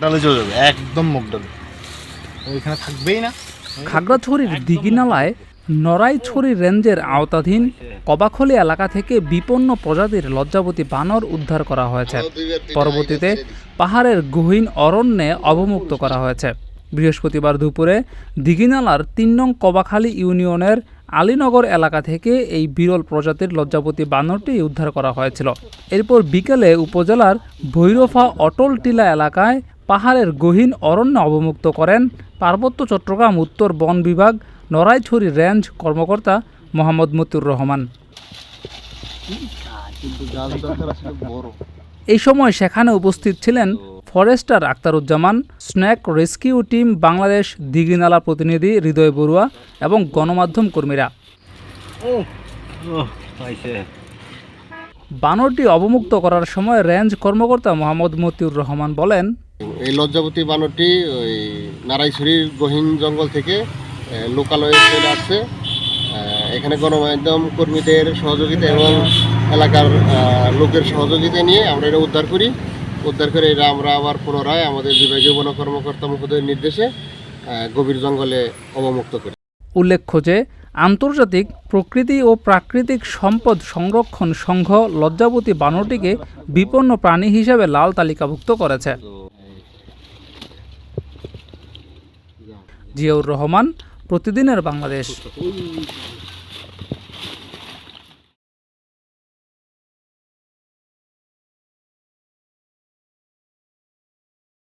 ডালে চলে যাবে, একদম মুখ ডালে, ওইখানে থাকবেই না। খাগড়াছড়ির দিঘিনালায় নড়াইছড়ি রেঞ্জের আওতাধীন কবাখলি এলাকা থেকে বিপন্ন প্রজাতির লজ্জাবতী বানর উদ্ধার করা হয়েছে। পরবর্তীতে পাহাড়ের গহীন অরণ্যে অবমুক্ত করা হয়েছে। বৃহস্পতিবার দুপুরে দিঘিনালার ৩ নং কবাখালী ইউনিয়নের আলীনগর এলাকা থেকে এই বিরল প্রজাতির লজ্জাবতী বানরটি উদ্ধার করা হয়েছিল। এরপর বিকেলে উপজেলার ভৈরফা অটল টিলা এলাকায় পাহাড়ের গহীন অরণ্য অবমুক্ত করেন পার্বত্য চট্টগ্রাম উত্তর বন বিভাগ নড়াইছড়ি রেঞ্জ কর্মকর্তা মোহাম্মদ মতিউর রহমান। এই সময় সেখানে উপস্থিত ছিলেন Forster Aktaruzzaman, snack rescue team Bangladesh Dighinala প্রতিনিধি হৃদয় বড়ুয়া এবং গণমাধ্যম কর্মীরা। বানরটি অবমুক্ত করার সময় রেঞ্জ কর্মকর্তা মোহাম্মদ মতিউর রহমান বলেন, এই লজ্জাবতী বানরটি ওই নারাইছড়ির গহীন জঙ্গল থেকে লোকালয়ে চলে আসছে। এখানে গণমাধ্যম কর্মীদের সহযোগিতা এবং এলাকার লোকের সহযোগিতা নিয়ে আমরা এটা উদ্ধার করি। উদ্ধার করে এটা আমরা আবার পুনরায় আমাদের বিভাগীয় বন কর্মকর্তা মহোদয়ের নির্দেশে গভীর জঙ্গলে অবমুক্ত করি। উল্লেখ্য যে আন্তর্জাতিক প্রকৃতি ও প্রাকৃতিক সম্পদ সংরক্ষণ সংঘ লজ্জাবতী বানরটিকে বিপন্ন প্রাণী হিসেবে লাল তালিকাভুক্ত করেছে। জিয়াউর রহমান, প্রতিদিনের বাংলাদেশ।